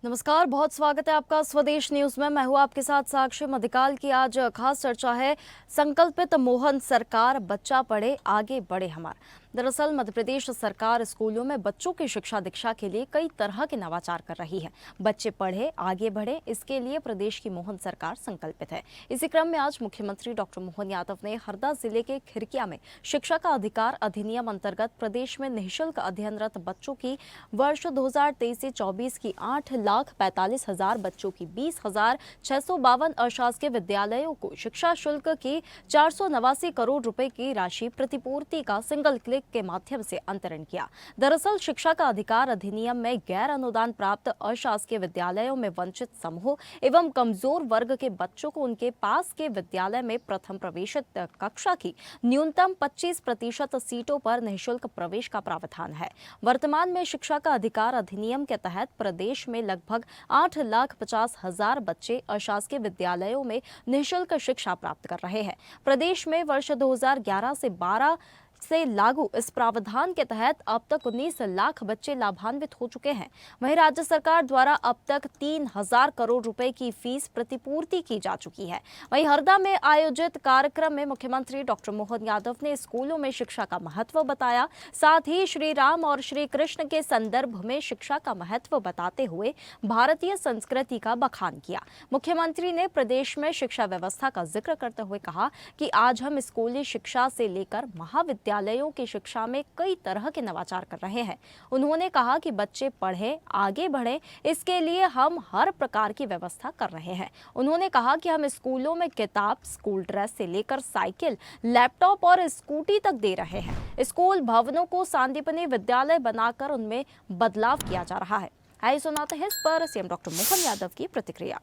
नमस्कार, बहुत स्वागत है आपका स्वदेश न्यूज में। मैं हूं आपके साथ साक्षी मधिकाल की। आज खास चर्चा है संकल्पित मोहन सरकार, बच्चा पढ़े आगे बढ़े हमारा। दरअसल मध्य प्रदेश सरकार स्कूलों में बच्चों की शिक्षा दीक्षा के लिए कई तरह के नवाचार कर रही है। बच्चे पढ़े आगे बढ़े, इसके लिए प्रदेश की मोहन सरकार संकल्पित है। इसी क्रम में आज मुख्यमंत्री डॉक्टर मोहन यादव ने हरदा जिले के खिरकिया में शिक्षा का अधिकार अधिनियम अंतर्गत प्रदेश में निःशुल्क अध्ययनरत बच्चों की वर्ष 2023 से 24 की 8,45,000 बच्चों की 20,652 अशासकीय विद्यालयों को शिक्षा शुल्क की 489 करोड़ रुपए की राशि प्रतिपूर्ति का सिंगल क्लिक के माध्यम से अंतरण किया। दरअसल शिक्षा का अधिकार अधिनियम में गैर अनुदान प्राप्त अशासकीय विद्यालयों में वंचित समूह एवं कमजोर वर्ग के बच्चों को उनके पास के विद्यालय में प्रथम प्रवेश कक्षा की न्यूनतम 25% सीटों पर निःशुल्क प्रवेश का प्रावधान है। वर्तमान में शिक्षा का अधिकार अधिनियम के तहत प्रदेश में लगभग 8,50,000 बच्चे अशासकीय विद्यालयों में निःशुल्क शिक्षा प्राप्त कर रहे हैं। प्रदेश में वर्ष 2011 से 12 से लागू इस प्रावधान के तहत अब तक 19 लाख बच्चे लाभान्वित हो चुके हैं। वहीं राज्य सरकार द्वारा अब तक 3,000 करोड़ रुपए की फीस प्रतिपूर्ति की जा चुकी है। वहीं हरदा में आयोजित कार्यक्रम में मुख्यमंत्री डॉक्टर मोहन यादव ने स्कूलों में शिक्षा का महत्व बताया। साथ ही श्री राम और श्री कृष्ण के संदर्भ में शिक्षा का महत्व बताते हुए भारतीय संस्कृति का बखान किया। मुख्यमंत्री ने प्रदेश में शिक्षा व्यवस्था का जिक्र करते हुए कहा कि आज हम स्कूली शिक्षा से लेकर महाविद्यालयों की शिक्षा में कई तरह के नवाचार कर रहे हैं। उन्होंने कहा कि बच्चे पढ़े आगे बढ़े, इसके लिए हम हर प्रकार की व्यवस्था कर रहे हैं। उन्होंने कहा कि हम स्कूलों में किताब, स्कूल ड्रेस से लेकर साइकिल, लैपटॉप और स्कूटी तक दे रहे हैं। स्कूल भवनों को सांदीपनि विद्यालय बनाकर उनमें बदलाव किया जा रहा है। आइए सुनाते हैं इस पर सीएम डॉक्टर मोहन यादव की प्रतिक्रिया।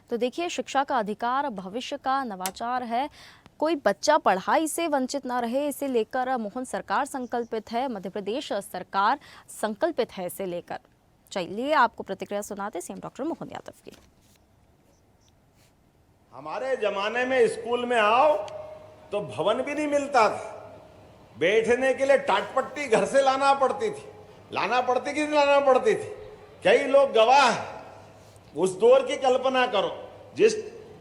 तो देखिए, शिक्षा का अधिकार भविष्य का नवाचार है। कोई बच्चा पढ़ाई से वंचित ना रहे, इसे लेकर मोहन सरकार संकल्पित है। मध्य प्रदेश सरकार संकल्पित है इसे लेकर। चलिए आपको प्रतिक्रिया सुनाते सीएम डॉक्टर मोहन यादव की। हमारे जमाने में स्कूल में आओ तो भवन भी नहीं मिलता था, बैठने के लिए टाटपट्टी घर से लाना पड़ती थी कि नहीं लाना पड़ती थी। कई लोग गवाह हैं। उस दौर की कल्पना करो, जिस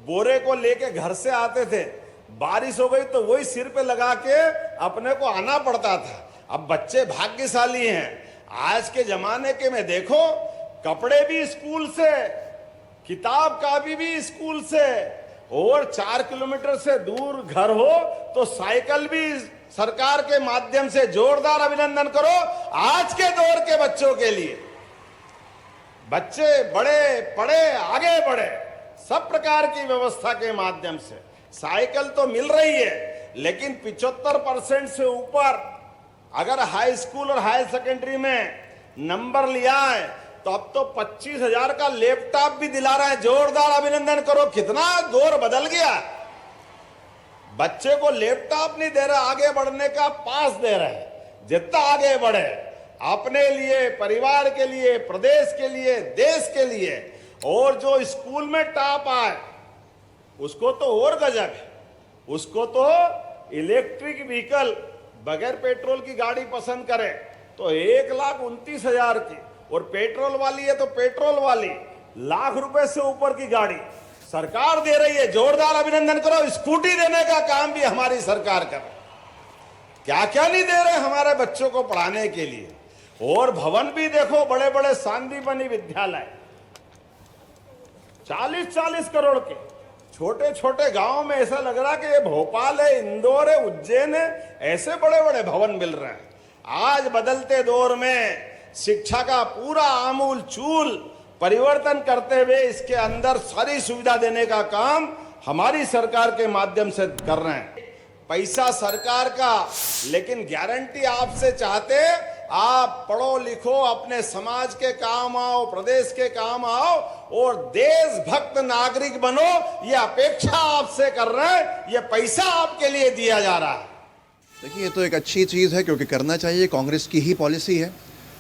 बोरे को लेके घर से आते थे, बारिश हो गई तो वही सिर पे लगा के अपने को आना पड़ता था। अब बच्चे भाग्यशाली हैं। आज के जमाने के में देखो, कपड़े भी स्कूल से, किताब कापी भी स्कूल से, और 4 किलोमीटर से दूर घर हो तो साइकिल भी सरकार के माध्यम से। जोरदार अभिनंदन करो आज के दौर के बच्चों के लिए। बच्चे बड़े पढ़े आगे बढ़े, सब प्रकार की व्यवस्था के माध्यम से। साइकिल तो मिल रही है, लेकिन 75% से ऊपर अगर हाई स्कूल और हायर सेकेंडरी में नंबर लिया है तो अब तो 25,000 का लैपटॉप भी दिला रहे हैं। जोरदार अभिनंदन करो, कितना दौर बदल गया। बच्चे को लैपटॉप नहीं दे रहे, आगे बढ़ने का पास दे रहे हैं। जितना आगे बढ़े, अपने लिए, परिवार के लिए, प्रदेश के लिए, देश के लिए। और जो स्कूल में टॉप आए उसको तो और गजब है। उसको तो इलेक्ट्रिक व्हीकल, बगैर पेट्रोल की गाड़ी पसंद करे तो 1,29,000 की, और पेट्रोल वाली है तो पेट्रोल वाली लाख रुपए से ऊपर की गाड़ी सरकार दे रही है। जोरदार अभिनंदन करो। स्कूटी देने का काम भी हमारी सरकार कर, क्या क्या नहीं दे रहे हमारे बच्चों को पढ़ाने के लिए। और भवन भी देखो, बड़े बड़े सांदीपनि विद्यालय 40-40 करोड़ के। छोटे छोटे गांव में ऐसा लग रहा कि ये भोपाल है, इंदौर है, उज्जैन है, ऐसे बड़े बड़े भवन मिल रहे हैं। आज बदलते दौर में शिक्षा का पूरा आमूल चूल परिवर्तन करते हुए इसके अंदर सारी सुविधा देने का काम हमारी सरकार के माध्यम से कर रहे हैं। पैसा सरकार का, लेकिन गारंटी आपसे चाहते, आप पढ़ो लिखो, अपने समाज के काम आओ, प्रदेश के काम आओ और देशभक्त नागरिक बनो। ये अपेक्षा आपसे कर रहे हैं, ये पैसा आपके लिए दिया जा रहा है। देखिए, ये तो एक अच्छी चीज़ है, क्योंकि करना चाहिए। कांग्रेस की ही पॉलिसी है।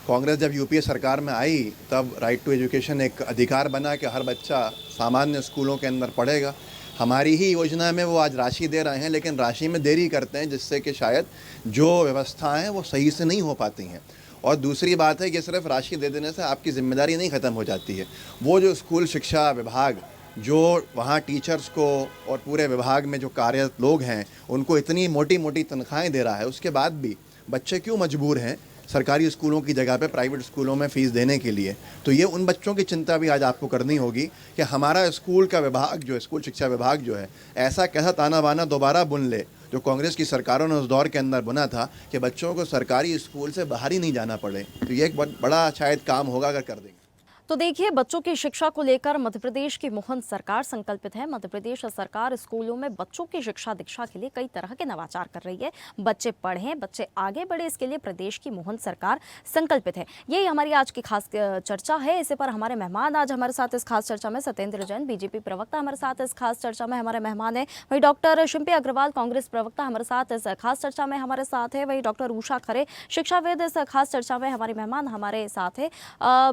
कांग्रेस जब यूपीए सरकार में आई तब राइट टू एजुकेशन एक अधिकार बना कि हर बच्चा सामान्य स्कूलों के अंदर पढ़ेगा। हमारी ही योजना में वो आज राशि दे रहे हैं, लेकिन राशि में देरी करते हैं, जिससे कि शायद जो व्यवस्थाएं हैं वो सही से नहीं हो पाती हैं। और दूसरी बात है कि सिर्फ राशि दे देने से आपकी जिम्मेदारी नहीं ख़त्म हो जाती है। वो जो स्कूल शिक्षा विभाग जो वहाँ टीचर्स को और पूरे विभाग में जो कार्यरत लोग हैं उनको इतनी मोटी मोटी तनख्वाहें दे रहा है, उसके बाद भी बच्चे क्यों मजबूर हैं सरकारी स्कूलों की जगह पे प्राइवेट स्कूलों में फ़ीस देने के लिए। तो ये उन बच्चों की चिंता भी आज आपको करनी होगी कि हमारा स्कूल का विभाग जो है, स्कूल शिक्षा विभाग जो है, ऐसा कैसा ताना बाना दोबारा बुन ले जो कांग्रेस की सरकारों ने उस दौर के अंदर बुना था कि बच्चों को सरकारी स्कूल से बाहर ही नहीं जाना पड़े। तो ये एक बहुत बड़ा शायद काम होगा अगर कर देंगे। तो देखिए, बच्चों की शिक्षा को लेकर मध्य प्रदेश की मोहन सरकार संकल्पित है। मध्य प्रदेश सरकार स्कूलों में बच्चों की शिक्षा दीक्षा के लिए कई तरह के नवाचार कर रही है। बच्चे पढ़ें, बच्चे आगे बढ़े, इसके लिए प्रदेश की मोहन सरकार संकल्पित है। यही हमारी आज की खास चर्चा है। इसी पर हमारे मेहमान आज हमारे साथ इस खास चर्चा में सत्येंद्र जैन, बीजेपी प्रवक्ता, हमारे साथ इस खास चर्चा में हमारे मेहमान है। वही डॉक्टर शिल्पी अग्रवाल, कांग्रेस प्रवक्ता, हमारे साथ इस खास चर्चा में हमारे साथ है। वही डॉक्टर उषा खरे, शिक्षाविद, इस खास चर्चा में हमारे मेहमान हमारे साथ है।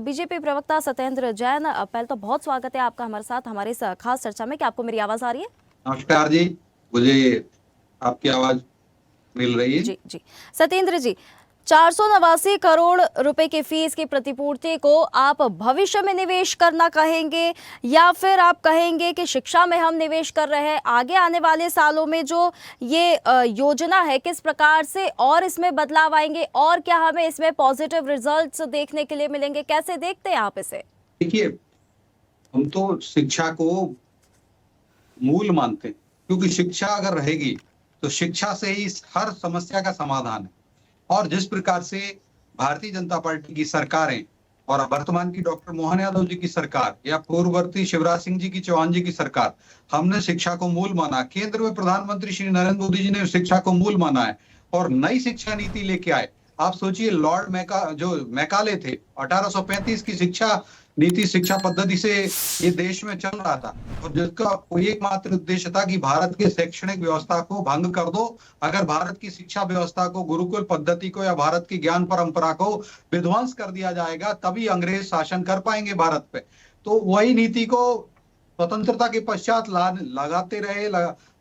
बीजेपी प्रवक्ता सत्येंद्र जैन, पहले तो बहुत स्वागत है आपका हमारे साथ हमारी इस खास चर्चा में। क्या आपको मेरी आवाज आ रही है? नमस्कार जी, मुझे आपकी आवाज मिल रही है? जी जी। सत्येंद्र जी, 489 करोड़ रुपए की फीस की प्रतिपूर्ति को आप भविष्य में निवेश करना कहेंगे या फिर आप कहेंगे कि शिक्षा में हम निवेश कर रहे हैं? आगे आने वाले सालों में जो ये योजना है, किस प्रकार से और इसमें बदलाव आएंगे और क्या हमें इसमें पॉजिटिव रिजल्ट्स देखने के लिए मिलेंगे? कैसे देखते हैं आप इसे? देखिए, हम तो शिक्षा को मूल मानते हैं, क्योंकि शिक्षा अगर रहेगी तो शिक्षा से ही हर समस्या का समाधान है। और जिस प्रकार से भारतीय जनता पार्टी की सरकारें और वर्तमान की डॉक्टर मोहन यादव जी की सरकार या पूर्ववर्ती शिवराज सिंह जी की, चौहान जी की सरकार, हमने शिक्षा को मूल माना। केंद्र में प्रधानमंत्री श्री नरेंद्र मोदी जी ने शिक्षा को मूल माना है और नई शिक्षा नीति लेके आए। आप सोचिए, लॉर्ड मैकाले थे, 1835 की शिक्षा नीति, शिक्षा पद्धति से ये देश में चल रहा था और जिसका कोई एकमात्र उद्देश्य था कि भारत के शैक्षणिक व्यवस्था को भंग कर दो। अगर भारत की शिक्षा व्यवस्था को, गुरुकुल पद्धति को या भारत की ज्ञान परंपरा को विध्वंस कर दिया जाएगा, तभी अंग्रेज शासन कर पाएंगे भारत पे। तो वही नीति को स्वतंत्रता के पश्चात लगाते रहे,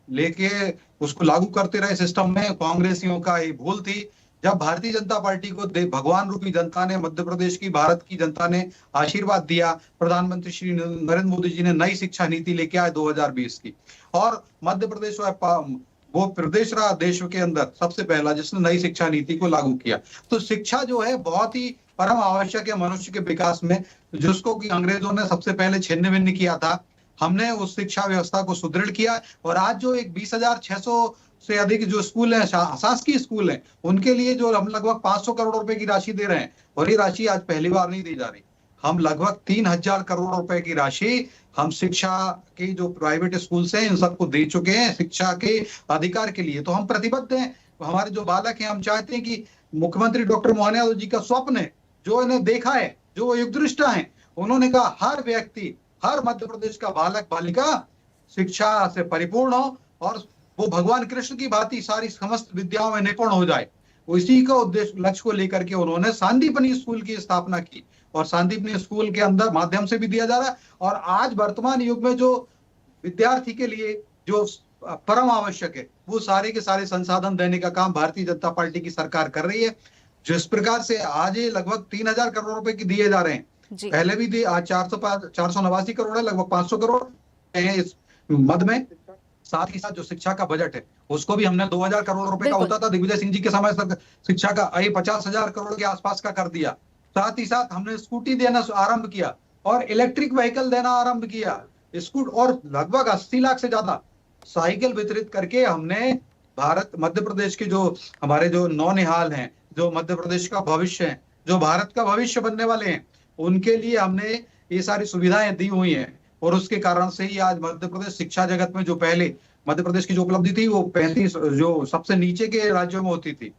लेके उसको लागू करते रहे सिस्टम में। कांग्रेसियों का ये भूल थी। जब भारतीय जनता पार्टी को भगवान रूपी जनता ने, मध्य प्रदेश की, भारत की जनता ने आशीर्वाद दिया, प्रधानमंत्री श्री नरेंद्र मोदी जी ने नई शिक्षा नीति लेके आए 2020 की, और मध्य प्रदेश वो प्रदेश रहा देश के अंदर सबसे पहला जिसने नई शिक्षा नीति को लागू किया। तो शिक्षा जो है बहुत ही परम आवश्यक है मनुष्य के विकास में, जिसको कि अंग्रेजों ने सबसे पहले छिन्न भिन्न किया था। हमने उस शिक्षा व्यवस्था को सुदृढ़ किया और आज जो एक 20,600 से अधिक जो स्कूल हैं, शासकीय स्कूल हैं, उनके लिए जो हम लगभग 500 करोड़ रुपए की राशि दे रहे हैं, और ये राशि आज पहली बार नहीं दी जा रही। हम लगभग 3,000 करोड़ रुपए की राशि हम शिक्षा के जो प्राइवेट स्कूल्स हैं इन सबको दे चुके हैं शिक्षा के अधिकार के लिए। तो हम प्रतिबद्ध हैं। हमारे जो बालक हैं, हम चाहते हैं कि मुख्यमंत्री डॉक्टर मोहन यादव जी का स्वप्न है, जो इन्हें देखा है, जो युगदृष्टा है, उन्होंने कहा हर व्यक्ति, हर मध्य प्रदेश का बालक बालिका शिक्षा से परिपूर्ण हो और वो भगवान कृष्ण की भांति सारी समस्त विद्याओं में निपुण हो जाए। इसी का उद्देश्य, लक्ष्य को लेकर के उन्होंने सांदीपनि स्कूल की स्थापना की और सांदीपनि स्कूल के अंदर माध्यम से भी दिया जा रहा है। और आज वर्तमान युग में जो विद्यार्थी के लिए जो परम आवश्यक है, वो सारे के सारे संसाधन देने का काम भारतीय जनता पार्टी की सरकार कर रही है। जिस प्रकार से आज ये लगभग 3,000 करोड़ रुपए की दिए जा रहे हैं, पहले भी दिए, आज 489 करोड़ है, लगभग 500 करोड़ है इस मद में। साथ ही साथ जो शिक्षा का बजट है उसको भी हमने 2,000 करोड़ रुपए का होता था दिग्विजय सिंह जी के समय शिक्षा का 50,000 करोड़ के आसपास का कर दिया। साथ ही साथ हमने स्कूटी देना आरंभ किया और इलेक्ट्रिक व्हीकल देना आरंभ किया, और लगभग 80 लाख से ज्यादा साइकिल वितरित करके हमने भारत, मध्य प्रदेश के जो हमारे जो नौनिहाल हैं, जो मध्य प्रदेश का भविष्य है, जो भारत का भविष्य बनने वाले हैं, उनके लिए हमने ये सारी सुविधाएं दी हुई हैं। और उसके कारण से ही आज मध्य प्रदेश शिक्षा जगत में, जो पहले मध्य प्रदेश की जो उपलब्धि थी वो 35 जो सबसे नीचे के राज्यों में होती थी,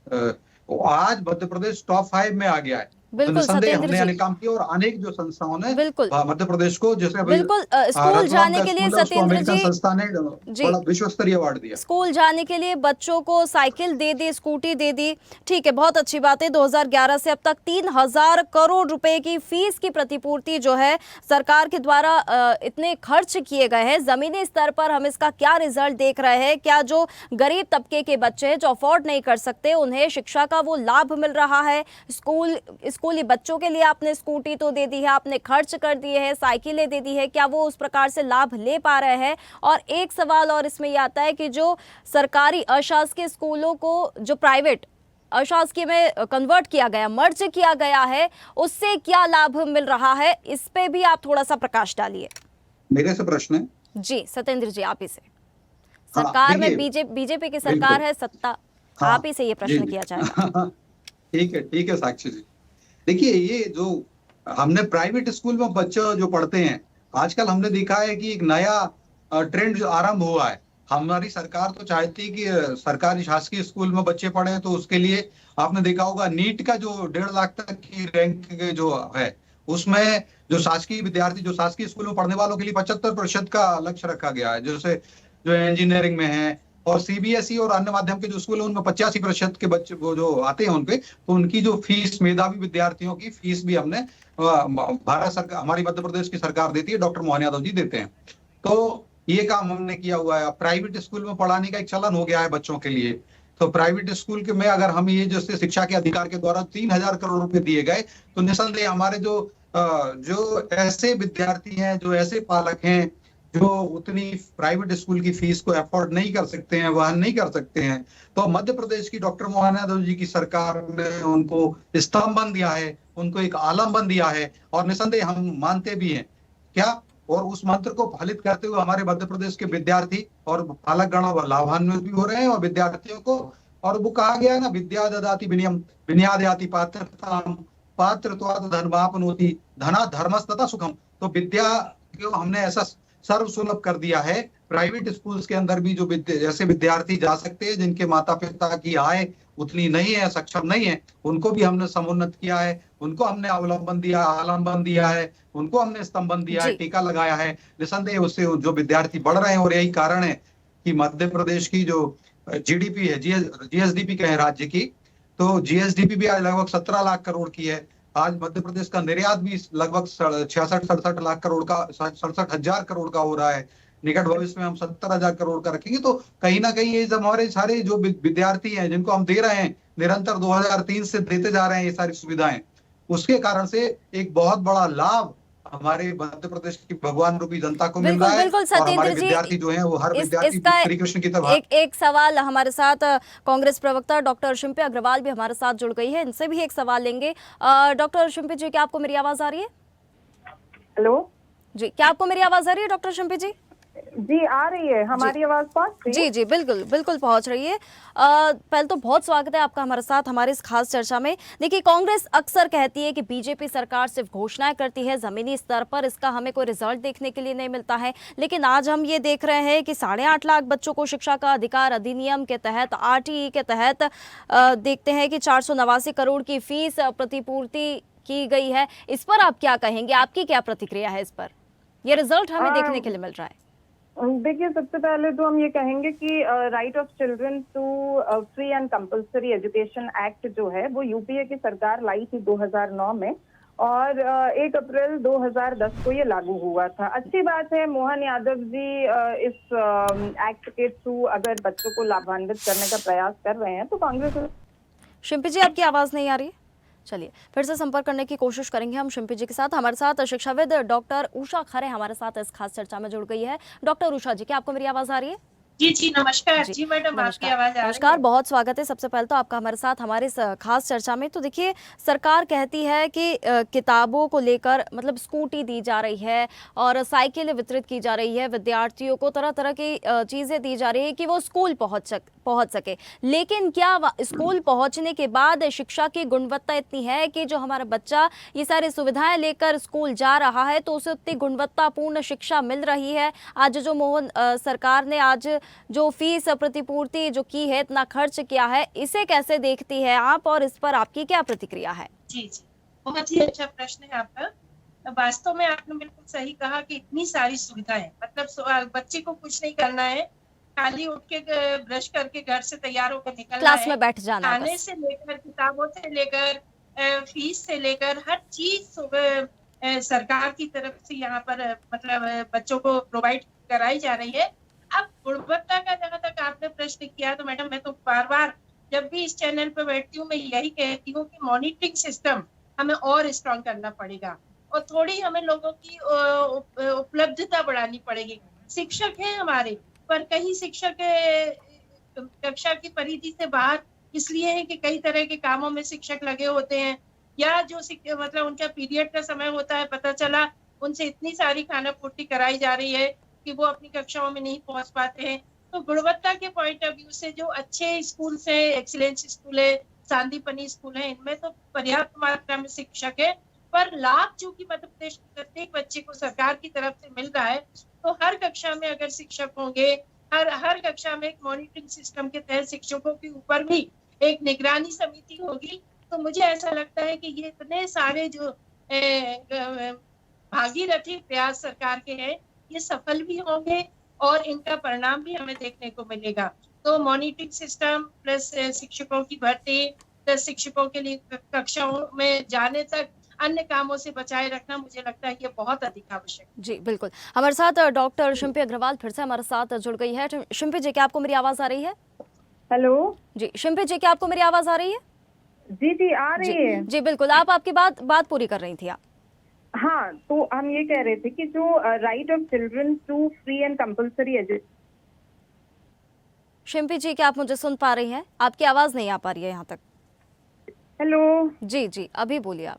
आज मध्य प्रदेश टॉप 5 में आ गया है। बिल्कुल, निस्संदेह सत्येंद्र हमने जी। अनेक काम किए और अनेक जो संस्थाओं ने बिल्कुल। मध्य प्रदेश को, जैसे अभी बिल्कुल, स्कूल रतलाम जाने का के लिए स्कूल है, उसको सत्येंद्र अमेरिकन जी, संस्था ने जी, बड़ा विश्व स्तरीय अवार्ड दिया। स्कूल जाने के लिए बच्चों को साइकिल दे दी, स्कूटी दे दी, ठीक है, बहुत अच्छी बात है। 2011 से अब तक 3000 करोड़ रुपए की फीस की प्रतिपूर्ति जो है सरकार के द्वारा इतने खर्च किए गए हैं। जमीनी स्तर पर हम इसका क्या रिजल्ट देख रहे हैं? क्या जो गरीब तबके के बच्चे हैं जो अफोर्ड नहीं कर सकते उन्हें शिक्षा का वो लाभ मिल रहा है? स्कूली बच्चों के लिए आपने स्कूटी तो दे दी है, आपने खर्च कर दिए हैं, साइकिलें दे दी है, क्या वो उस प्रकार से लाभ ले पा रहे हैं? और एक सवाल और इसमें ये आता है कि जो सरकारी अशासकीय स्कूलों को जो प्राइवेट अशासकीय में कन्वर्ट किया गया, मर्ज किया गया है, उससे क्या लाभ मिल रहा है? इस पे भी आप थोड़ा सा प्रकाश डालिए। मेरे से प्रश्न है। जी सत्येंद्र जी, आप ही से। हाँ, सरकार में देखिए, बीजेपी की सरकार बिल्कुल। है, सत्ता हाँ, आप ही से ये जी, प्रश्न जी। किया जाएगा। ठीक है साक्षी जी। देखिए, ये जो हमने प्राइवेट स्कूल में बच्चे जो पढ़ते हैं, आजकल हमने देखा है कि एक नया ट्रेंड जो आरंभ हुआ है। हमारी सरकार तो चाहती है कि सरकारी शासकीय स्कूल में बच्चे पढ़े, तो उसके लिए आपने देखा होगा नीट का जो 1.5 लाख तक की रैंक जो है, उसमें जो शासकीय विद्यार्थी जो शासकीय स्कूल में पढ़ने वालों के लिए 75% का लक्ष्य रखा गया है। जैसे जो इंजीनियरिंग में है, और सीबीएसई और अन्य माध्यम के जो स्कूल है उनमें 85% के बच्चे वो जो आते हैं उनपे, तो उनकी जो फीस, मेधावी विद्यार्थियों की फीस भी हमने भारत सरकार, हमारी मध्य प्रदेश की सरकार देती है, डॉक्टर मोहन यादव जी देते हैं। तो ये काम हमने किया हुआ है। प्राइवेट स्कूल में पढ़ाने का एक चलन हो गया है बच्चों के लिए। तो प्राइवेट स्कूल के में अगर हम ये जैसे शिक्षा के अधिकार के द्वारा 3000 करोड़ रुपए दिए गए, तो निस्संदेह हमारे जो ऐसे विद्यार्थी हैं, जो ऐसे पालक हैं जो उतनी प्राइवेट स्कूल की फीस को अफोर्ड नहीं कर सकते हैं, वहन नहीं कर सकते हैं, तो मध्य प्रदेश की डॉक्टर मोहन यादव जी की सरकार ने उनको स्तंभन दिया है, उनको एक आलम्बन दिया है, और निस्संदेह हम मानते भी हैं क्या, और उस मंत्र को फलित करते हुए हमारे मध्य प्रदेश के विद्यार्थी और पालक गण लाभान्वित भी हो रहे हैं। और विद्यार्थियों को, और वो कहा गया है ना, विद्या ददाति विनयम विनयादयाति पात्रताम पात्रत्वात् धर्मापनोति धना धर्मस्तथा सुखम। तो विद्या को हमने ऐसा सर्व सुलभ कर दिया है। प्राइवेट स्कूल्स के अंदर भी जो जैसे विद्यार्थी जा सकते हैं जिनके माता पिता की आय उतनी नहीं है, सक्षम नहीं है, उनको भी हमने समुन्नत किया है, उनको हमने अवलंबन दिया, आलम्बन दिया है, उनको हमने स्तंभन दिया है, जी। टीका लगाया है। निस्संदेह उससे जो विद्यार्थी बढ़ रहे हैं, और यही कारण है कि मध्य प्रदेश की जो जीडीपी है, जीएसडीपी कहे राज्य की, तो जीएसडीपी भी आज लगभग 17 लाख करोड़ की है। आज मध्य प्रदेश का निर्यात भी लगभग 66-67 लाख करोड़ का, 67,000 करोड़ का हो रहा है। निकट भविष्य में हम 70,000 करोड़ का रखेंगे। तो कहीं ना कहीं ये हमारे सारे जो विद्यार्थी हैं जिनको हम दे रहे हैं, निरंतर 2003 से देते जा रहे हैं ये सारी सुविधाएं, उसके कारण से एक बहुत बड़ा लाभ हमारे मध्य प्रदेश की भगवान रूपी जनता को मिल बिल्कुल रहा है। बिल्कुल और हमारे सत्येंद्र जी, विद्यार्थी जो हैं वो हर इस विद्यार्थी इसका श्री कृष्ण की तरह। एक सवाल हमारे साथ कांग्रेस प्रवक्ता डॉक्टर शिंपी अग्रवाल भी हमारे साथ जुड़ गई है, इनसे भी एक सवाल लेंगे। डॉक्टर शिंपी जी, क्या आपको मेरी आवाज आ रही है? हेलो जी, क्या आपको मेरी आवाज आ रही है डॉक्टर शिंपी जी? जी, आ रही है हमारी आवाज पहुंच रही है? जी जी, बिल्कुल बिल्कुल पहुंच रही है। पहले तो बहुत स्वागत है आपका हमारे साथ हमारे इस खास चर्चा में। देखिए, कांग्रेस अक्सर कहती है कि बीजेपी सरकार सिर्फ घोषणाएं करती है, जमीनी स्तर पर इसका हमें कोई रिजल्ट देखने के लिए नहीं मिलता है। लेकिन आज हम ये देख रहे हैं कि 8.5 लाख बच्चों को शिक्षा का अधिकार अधिनियम के तहत, आरटीई के तहत देखते हैं कि 489 करोड़ की फीस प्रतिपूर्ति की गई है। इस पर आप क्या कहेंगे? आपकी क्या प्रतिक्रिया है इस पर? ये रिजल्ट हमें देखने के लिए मिल रहा है। देखिए, सबसे पहले तो हम ये कहेंगे कि right of children to free and compulsory education act जो है वो यूपीए की सरकार लाई थी 2009 में, और 1 अप्रैल 2010 को ये लागू हुआ था। अच्छी बात है, मोहन यादव जी इस एक्ट के थ्रू अगर बच्चों को लाभान्वित करने का प्रयास कर रहे हैं, तो कांग्रेस। शिंपी जी, आपकी आवाज नहीं आ रही है? चलिए फिर से संपर्क करने की कोशिश करेंगे हम शिंपी जी के साथ। हमारे साथ शिक्षाविद डॉक्टर उषा खरे हमारे साथ इस खास चर्चा में जुड़ गई है। डॉक्टर उषा जी, क्या आपको मेरी आवाज आ रही है? जी नमस्कार जी मैडम, आपकी आवाज आ रही है? नमस्कार, बहुत स्वागत है सबसे पहले तो आपका हमारे साथ हमारे इस खास चर्चा में। तो देखिए, सरकार कहती है कि किताबों को लेकर मतलब स्कूटी दी जा रही है और साइकिलें वितरित की जा रही है, विद्यार्थियों को तरह तरह की चीज़ें दी जा रही है कि वो स्कूल पहुंच सके। लेकिन क्या स्कूल पहुंचने के बाद शिक्षा की गुणवत्ता इतनी है कि जो हमारा बच्चा ये सारी सुविधाएं लेकर स्कूल जा रहा है तो उसे उतनी गुणवत्तापूर्ण शिक्षा मिल रही है? आज जो सरकार ने आज जो फीस प्रतिपूर्ति जो की है, इतना खर्च किया है, इसे कैसे देखती है आप और इस पर आपकी क्या प्रतिक्रिया है? जी बहुत ही अच्छा प्रश्न है आपका। वास्तव में आपने बिल्कुल सही कहा कि इतनी सारी सुविधाएं, मतलब बच्चे को कुछ नहीं करना है, खाली उठ के ब्रश करके घर से तैयार होकर निकलना क्लास है। में बैठ जाना है खाने बस। से लेकर, किताबों से लेकर, फीस से लेकर हर चीज सरकार की तरफ से यहाँ पर मतलब बच्चों को प्रोवाइड कराई जा रही है। अब गुणवत्ता का जहां तक आपने प्रश्न किया, तो मैडम मैं तो बार बार जब भी इस चैनल पर बैठती हूँ मैं यही कहती हूँ कि मॉनिटरिंग सिस्टम हमें और स्ट्रॉन्ग करना पड़ेगा और थोड़ी हमें लोगों की उपलब्धता बढ़ानी पड़ेगी। शिक्षक हैं हमारे, पर कहीं शिक्षक कक्षा की परिधि से बाहर इसलिए है कि कई तरह के कामों में शिक्षक लगे होते हैं, या जो मतलब उनका पीरियड का समय होता है, पता चला उनसे इतनी सारी खाना पूर्ति कराई जा रही है कि वो अपनी कक्षाओं में नहीं पहुंच पाते हैं। तो गुणवत्ता के पॉइंट ऑफ व्यू से जो अच्छे स्कूल है, एक्सीलेंस स्कूल है, सांदीपनी स्कूल है, इनमें तो पर्याप्त मात्रा में शिक्षक है। पर लाभ जो कि मध्य प्रदेश के प्रत्येक बच्चे को सरकार की तरफ से मिल रहा है, तो हर कक्षा में अगर शिक्षक होंगे, हर कक्षा में एक मॉनिटरिंग सिस्टम के तहत शिक्षकों के ऊपर भी एक निगरानी समिति होगी, तो मुझे ऐसा लगता है कि ये इतने सारे जो भागीरथी प्रयास सरकार के हैं, ये सफल भी होंगे और इनका परिणाम भी हमें देखने को मिलेगा। तो मॉनिटरिंग सिस्टम प्लस शिक्षकों की भर्ती प्लस शिक्षकों के लिए कक्षाओं में जाने तक अन्य कामों से बचाए रखना, मुझे लगता है कि ये बहुत अधिक आवश्यक है। जी बिल्कुल। हमारे साथ डॉक्टर शिम्पी अग्रवाल फिर से हमारे साथ जुड़ गई है। शिम्पी जी, क्या आपको मेरी आवाज आ रही है? हेलो जी शिम्पी जी, क्या आपको मेरी आवाज आ रही है? जी जी आ रही है। जी बिल्कुल, आप आपकी बात पूरी कर रही थी आप। हाँ, तो हम ये कह रहे थे कि जो right of children to free and compulsory education. Shimpi ji, क्या आप मुझे सुन पा रही हैं? आपकी आवाज नहीं आ पा रही है यहाँ तक। हेलो। जी जी, अभी बोलिए आप।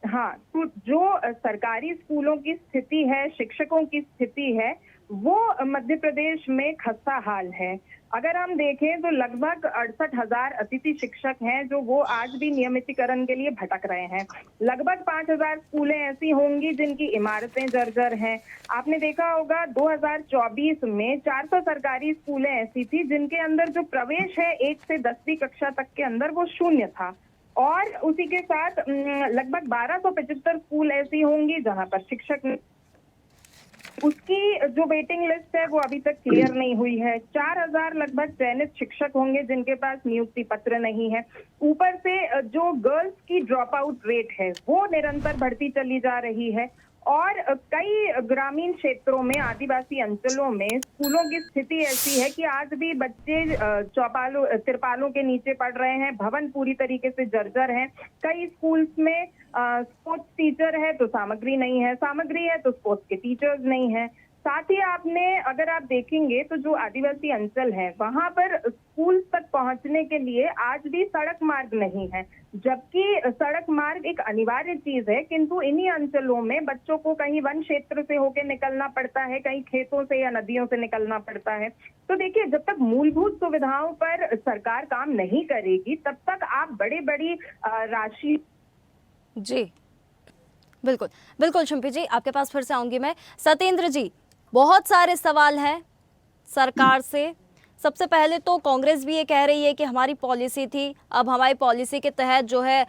हाँ, तो जो सरकारी स्कूलों की स्थिति है, शिक्षकों की स्थिति है, वो मध्य प्रदेश में खस्ता हाल है। अगर हम देखें तो लगभग 68,000 अतिथि शिक्षक हैं जो वो आज भी नियमितीकरण के लिए भटक रहे हैं। लगभग 5,000 स्कूलें ऐसी होंगी जिनकी इमारतें जर्जर हैं। आपने देखा होगा 2024 में 400 सरकारी स्कूलें ऐसी थी जिनके अंदर जो प्रवेश है 1 से 10वीं कक्षा तक के अंदर वो शून्य था, और उसी के साथ लगभग 1275 स्कूल ऐसी होंगी जहां पर शिक्षक, उसकी जो वेटिंग लिस्ट है वो अभी तक क्लियर नहीं हुई है। 4,000 लगभग चयनित शिक्षक होंगे जिनके पास नियुक्ति पत्र नहीं है। ऊपर से जो गर्ल्स की ड्रॉप आउट रेट है वो निरंतर बढ़ती चली जा रही है, और कई ग्रामीण क्षेत्रों में, आदिवासी अंचलों में स्कूलों की स्थिति ऐसी है कि आज भी बच्चे तिरपालों के नीचे पढ़ रहे हैं। भवन पूरी तरीके से जर्जर हैं। कई स्कूल्स में स्पोर्ट्स टीचर है तो सामग्री नहीं है, सामग्री है तो स्पोर्ट्स के टीचर्स नहीं है। साथ ही अगर आप देखेंगे तो जो आदिवासी अंचल है वहां पर स्कूल तक पहुंचने के लिए आज भी सड़क मार्ग नहीं है, जबकि सड़क मार्ग एक अनिवार्य चीज है। किंतु इन्हीं अंचलों में बच्चों को कहीं वन क्षेत्र से होकर निकलना पड़ता है, कहीं खेतों से या नदियों से निकलना पड़ता है। तो देखिए, जब तक मूलभूत सुविधाओं पर सरकार काम नहीं करेगी तब तक आप बड़ी राशि। जी बिल्कुल बिल्कुल शिम्पी जी, आपके पास फिर से आऊंगी मैं। सत्येंद्र जी, बहुत सारे सवाल हैं सरकार से। सबसे पहले तो कांग्रेस भी ये कह रही है कि हमारी पॉलिसी थी, अब हमारी पॉलिसी के तहत जो है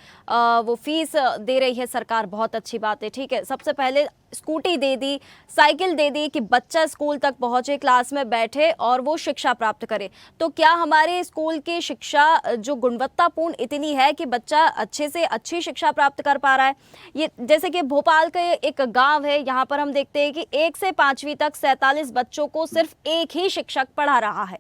वो फीस दे रही है सरकार, बहुत अच्छी बात है, ठीक है। सबसे पहले स्कूटी दे दी, साइकिल दे दी कि बच्चा स्कूल तक पहुंचे, क्लास में बैठे और वो शिक्षा प्राप्त करे। तो क्या हमारे स्कूल की शिक्षा जो गुणवत्तापूर्ण इतनी है कि बच्चा अच्छे से अच्छी शिक्षा प्राप्त कर पा रहा है? ये जैसे कि भोपाल का एक गांव है, यहाँ पर हम देखते हैं कि 1 से 5वीं तक 47 बच्चों को सिर्फ एक ही शिक्षक पढ़ा रहा है।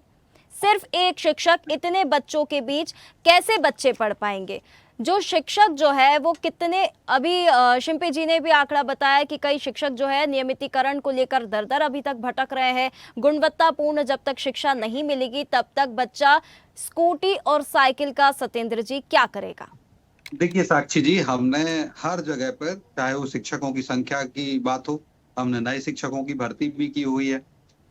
सिर्फ एक शिक्षक, इतने बच्चों के बीच कैसे बच्चे पढ़ पाएंगे? जो शिक्षक जो है वो कितने, अभी शिम्पी जी ने भी आंकड़ा बताया कि कई शिक्षक जो है नियमितीकरण को लेकर दर अभी तक भटक रहे हैं। गुणवत्तापूर्ण जब तक शिक्षा नहीं मिलेगी तब तक बच्चा स्कूटी और साइकिल का, सत्येंद्र जी, क्या करेगा? देखिए साक्षी जी, हमने हर जगह पर, चाहे वो शिक्षकों की संख्या की बात हो, हमने नए शिक्षकों की भर्ती भी की हुई है,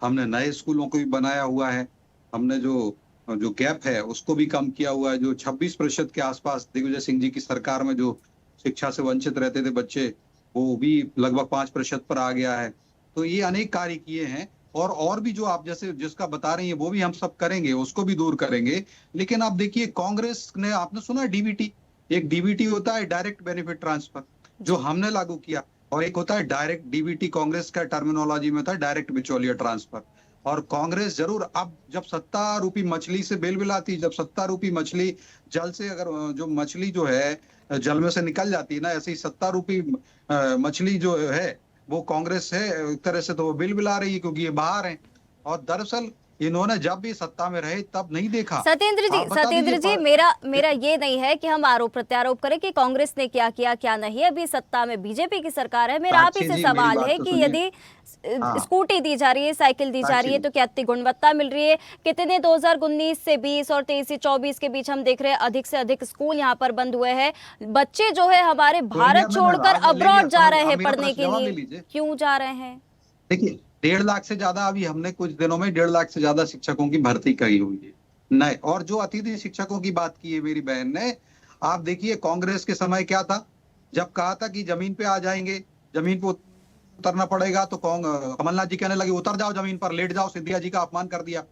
हमने नए स्कूलों को भी बनाया हुआ है, हमने जो गैप है उसको भी कम किया हुआ है। जो 26% के आसपास दिग्विजय सिंह जी की सरकार में जो शिक्षा से वंचित रहते थे बच्चे, वो भी लगभग 5% पर आ गया है। तो ये अनेक कार्य किए हैं, और भी जो आप जैसे जिसका बता रही हैं वो भी हम सब करेंगे, उसको भी दूर करेंगे। लेकिन आप देखिए, कांग्रेस ने, आपने सुना डीबीटी, एक डीबीटी होता है, डायरेक्ट बेनिफिट ट्रांसफर, जो हमने लागू किया, और एक होता है डायरेक्ट डीबीटी, कांग्रेस का टर्मिनोलॉजी में होता है डायरेक्ट बिचौलिया ट्रांसफर। और कांग्रेस जरूर अब जब 70 रुपी मछली से बेलबिलाती, जब 70 रुपी मछली जल से, अगर जो मछली जो है जल में से निकल जाती है ना, ऐसे ही 70 रुपी मछली जो है वो कांग्रेस है एक तरह से, तो वो बिलबिला रही है क्योंकि ये बाहर है। और दरअसल इन्होंने जब भी सत्ता में रहे तब नहीं देखा। सत्येंद्र जी, मेरा ये नहीं है कि हम आरोप प्रत्यारोप करें कि कांग्रेस ने क्या किया क्या नहीं। अभी सत्ता में बीजेपी की सरकार है। मेरा आप ही से सवाल है कि यदि स्कूटी दी जा रही है, साइकिल दी जा रही है, तो क्या इतनी गुणवत्ता मिल रही है? कितने 2019 से 20 और 23 से 24 के बीच हम देख रहे हैं अधिक से अधिक स्कूल यहाँ पर बंद हुए हैं। बच्चे जो है हमारे भारत छोड़कर अब्रॉड जा रहे हैं पढ़ने के लिए। क्यों जा रहे हैं? देखिए, 1.5 लाख से ज्यादा, अभी हमने कुछ दिनों में 1.5 लाख से ज्यादा शिक्षकों की भर्ती करी हुई है नए। और जो अतिथि शिक्षकों की बात की है मेरी बहन ने, आप देखिए कांग्रेस के समय क्या था, जब कहा था कि जमीन पे आ जाएंगे, जमीन पे उतरना पड़ेगा, तो कमलनाथ जी कहने लगे उतर जाओ जमीन पर, लेट जाओ, सिंधिया जी का अपमान कर दिया।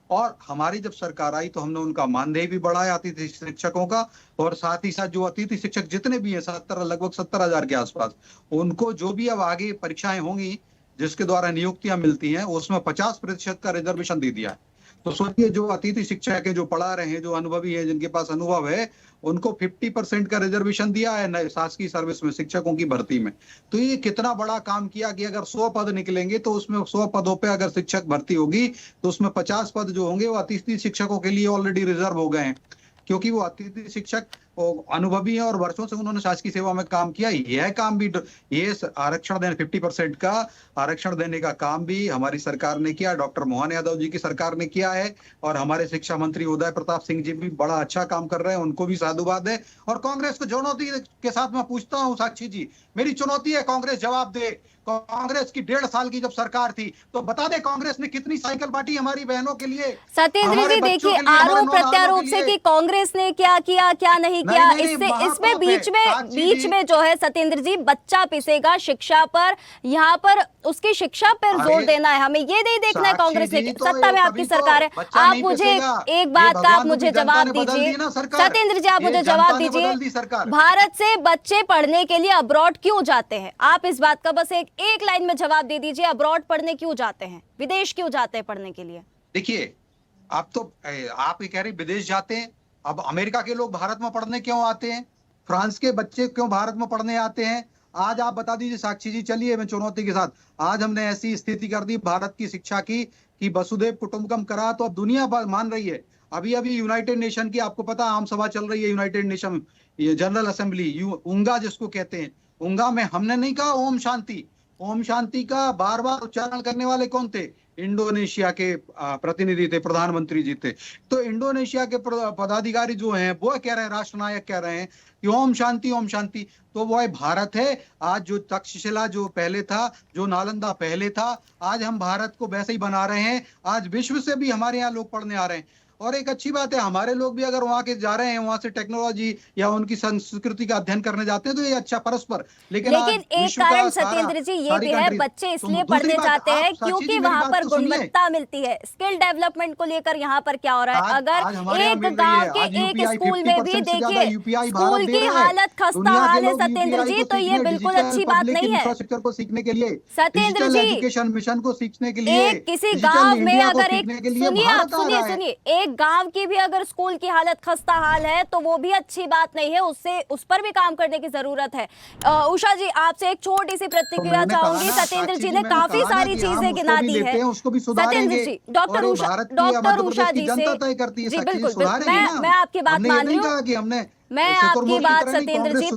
और हमारी जब सरकार आई तो हमने उनका मानदेय भी बढ़ाया अतिथि शिक्षकों का, और साथ ही साथ जो अतिथि शिक्षक जितने भी हैं, लगभग 70,000 के आसपास, उनको जो भी अब आगे परीक्षाएं होंगी जिसके द्वारा नियुक्तियां मिलती हैं, उसमें 50% का रिजर्वेशन दे दिया है। तो सोचिए, जो अतिथि शिक्षक है, जो पढ़ा रहे हैं, जो अनुभवी है, जिनके पास अनुभव है, उनको 50% का रिजर्वेशन दिया है शासकीय सर्विस में, शिक्षकों की भर्ती में। तो ये कितना बड़ा काम किया कि अगर 100 पद निकलेंगे तो उसमें 100 पदों पे अगर शिक्षक भर्ती होगी तो उसमें 50 पद जो होंगे वो अतिथि शिक्षकों के लिए ऑलरेडी रिजर्व हो गए हैं, क्योंकि वो अतिथि शिक्षक अनुभवी है और वर्षों से उन्होंने शासकीय सेवा में काम किया। यह काम भी, ये आरक्षण देने 50% का आरक्षण देने का काम भी हमारी सरकार ने किया, डॉक्टर मोहन यादव जी की सरकार ने किया है। और हमारे शिक्षा मंत्री उदय प्रताप सिंह जी भी बड़ा अच्छा काम कर रहे हैं, उनको भी साधुवाद है। और कांग्रेस को चुनौती के साथ मैं पूछता हूँ, साक्षी जी, मेरी चुनौती है, कांग्रेस जवाब दे। कांग्रेस की 1.5 साल की जब सरकार थी तो बता दे कांग्रेस ने कितनी साइकिल बांटी हमारी बहनों के लिए। सत्येंद्र जी, देखिए, आरोप प्रत्यारोप से कि कांग्रेस ने क्या किया क्या नहीं किया, इसमें बीच में जो है सत्येंद्र जी, बच्चा पिसेगा शिक्षा पर, यहाँ पर उसकी शिक्षा पर जोर देना है हमें, ये नहीं देखना है कांग्रेस ने। सत्ता में आपकी सरकार है, आप मुझे एक बात का आप मुझे जवाब दीजिए सत्येंद्र जी, आप मुझे जवाब दीजिए, भारत से बच्चे पढ़ने के लिए अब्रॉड क्यों जाते हैं? आप इस बात का बस एक लाइन में जवाब दे दीजिए, अब्रॉड पढ़ने क्यों जाते हैं, विदेश क्यों जाते हैं पढ़ने के लिए? देखिए, आप तो आप ये कह रहे विदेश जाते हैं, अब अमेरिका के लोग भारत में पढ़ने क्यों आते हैं? फ्रांस के बच्चे क्यों भारत में पढ़ने आते हैं? आज आप बता दीजिए साक्षी जी, चलिए मैं चुनौती के साथ, आज हमने ऐसी स्थिति कर दी भारत की शिक्षा की कि वसुधैव कुटुंबकम करा, तो अब दुनिया मान रही है। अभी यूनाइटेड नेशन की आपको पता आम सभा चल रही है, यूनाइटेड नेशन जनरल असेंबली, उंगा जिसको कहते हैं, उंगा में हमने नहीं कहा ओम शांति, ओम शांति का बार बार उच्चारण करने वाले कौन थे? इंडोनेशिया के प्रतिनिधि थे, प्रधानमंत्री जी थे। तो इंडोनेशिया के पदाधिकारी जो हैं वो कह रहे हैं, राष्ट्रनायक कह रहे हैं कि ओम शांति ओम शांति। तो वो भारत है, आज जो तक्षशिला जो पहले था, जो नालंदा पहले था, आज हम भारत को वैसे ही बना रहे हैं। आज विश्व से भी हमारे यहाँ लोग पढ़ने आ रहे हैं। और एक अच्छी बात है, हमारे लोग भी अगर वहां के जा रहे हैं, वहां से टेक्नोलॉजी या उनकी संस्कृति का अध्ययन करने जाते हैं, तो ये अच्छा परस्पर। लेकिन एक कारण सत्येंद्र जी ये भी है, बच्चे इसलिए पढ़ने जाते हैं क्योंकि वहां पर गुणवत्ता मिलती है। स्किल डेवलपमेंट को लेकर यहाँ पर क्या हो रहा है? अगर एक गांव के एक स्कूल में भी देखिए स्कूल की हालत खस्ता हाल है सत्येंद्र जी, तो ये बिल्कुल अच्छी बात नहीं है। इंफ्रास्ट्रक्चर को सीखने के लिए, सत्येंद्र जी, एजुकेशन मिशन को सीखने के लिए, किसी गांव में अगर एक सुनिए एक गांव की भी अगर स्कूल की हालत खस्ता हाल है तो वो भी अच्छी बात नहीं है, उस पर भी काम करने की जरूरत है। उषा जी, आपसे एक छोटी सी प्रतिक्रिया चाहूंगी। सत्येंद्र जी ने काफी सारी चीजें गिना दी है। सत्येंद्र जी, डॉक्टर उषा जी से, जी बिल्कुल, मैं आपकी बात मान रही हूँ, मैं आपकी बात सत्येंद्र जी,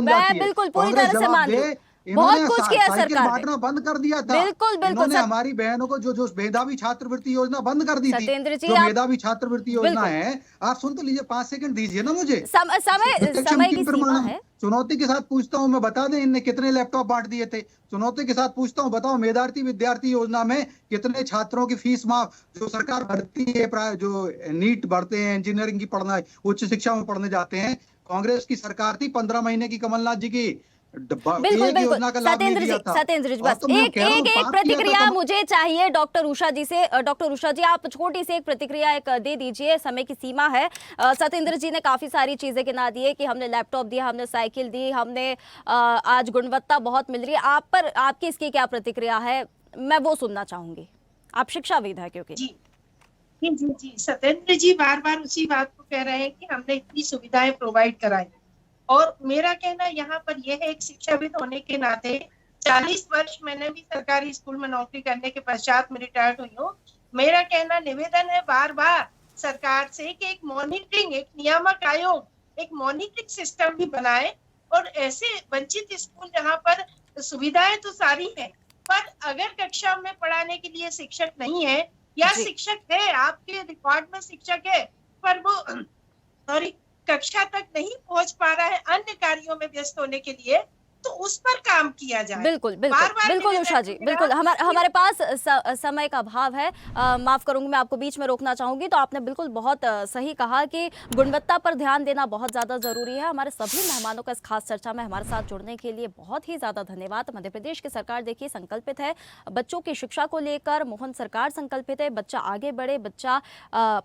मैं बिल्कुल पूरी तरह से मान रही हूँ। बहुत कुछ किया सरकार बांटना बंद कर दिया था। बिल्कुल बिल्कुल, हमारी बहनों को जो मेधावी छात्रवृत्ति योजना बंद कर दी थी। सत्येंद्र जी, जो मेधावी छात्रवृत्ति योजना है, आप सुन तो लीजिए, 5 सेकंड दीजिए ना मुझे। समय की सीमा है। चुनौती के साथ पूछता हूँ मैं, बता दें इनने कितने लैपटॉप बांट दिए थे? चुनौती के साथ पूछता हूँ, बताओ मेधार्थी विद्यार्थी योजना में कितने छात्रों की फीस माफ जो सरकार भरती है, जो नीट भरते हैं, इंजीनियरिंग की पढ़ना, उच्च शिक्षा में पढ़ने जाते हैं। कांग्रेस की सरकार थी 15 महीने की, कमलनाथ जी की बिल्कुल एक बिल्कुल योजना का लाभ नहीं सत्येंद्र जी, दिया था। सत्येंद्र जी, और बस तो मैं एक कह रहा हूँ, एक एक बात किया था प्रतिक्रिया तब- मुझे चाहिए डॉक्टर उषा जी से। डॉक्टर उषा जी, आप छोटी सी एक प्रतिक्रिया एक दे दीजिए, समय की सीमा है। सत्येंद्र जी ने काफी सारी चीजें गिना दी है कि हमने लैपटॉप दिया, हमने साइकिल दी, हमने आज गुणवत्ता बहुत मिल रही है। आप पर आपकी इसकी क्या प्रतिक्रिया है, मैं वो सुनना चाहूंगी। आप शिक्षाविद है क्योंकि। जी जी जी जी, सत्येंद्र जी बार बार उसी बात को कह रहे हैं कि हमने इतनी सुविधाएं प्रोवाइड कराई। और मेरा कहना यहाँ पर यह है, एक शिक्षाविद होने के नाते 40 वर्ष मैंने भी सरकारी स्कूल में नौकरी करने के पश्चात में रिटायर्ड हुई हूँ। मेरा कहना निवेदन है बार बार सरकार से कि एक मॉनिटरिंग, एक नियामक आयोग, एक मॉनिटरिंग सिस्टम भी बनाए। और ऐसे वंचित स्कूल जहाँ पर सुविधाएं तो सारी है, पर अगर कक्षा में पढ़ाने के लिए शिक्षक नहीं है, या जी। शिक्षक है, आपके रिकॉर्ड में शिक्षक है, पर वो और कक्षा तक नहीं पहुंच पा रहा है अन्य कार्यों में व्यस्त होने के लिए, तो उस पर काम किया जाए। बिल्कुल बिल्कुल बार-बार बिल्कुल निवेदन उषा जी, है बिल्कुल मेरा कि हमारे पास समय का अभाव है। माफ करूंगी, मैं आपको बीच में रोकना चाहूंगी। तो आपने बिल्कुल बहुत सही कहा कि गुणवत्ता पर ध्यान देना बहुत ज्यादा जरूरी है। हमारे सभी मेहमानों का इस खास चर्चा में हमारे साथ जुड़ने के लिए बहुत ही ज्यादा धन्यवाद। मध्य प्रदेश की सरकार देखिए संकल्पित है बच्चों की शिक्षा को लेकर, मोहन सरकार संकल्पित है बच्चा आगे बढ़े, बच्चा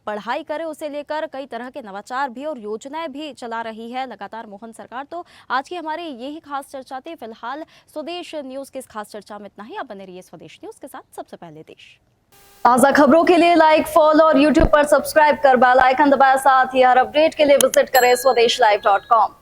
पढ़ाई करे, उसे लेकर कई तरह के नवाचार भी और योजनाएं भी चला रही है लगातार मोहन सरकार। तो आज की हमारी यही खास चर्चा थी। फिलहाल स्वदेश न्यूज के इस खास चर्चा में इतना ही। आप बने रहिए स्वदेश न्यूज के साथ, सबसे पहले देश। ताजा खबरों के लिए लाइक, फॉलो और यूट्यूब पर सब्सक्राइब कर बेल आइकन दबाएं। साथ ही हर अपडेट के लिए विजिट करें स्वदेशलाइव.com।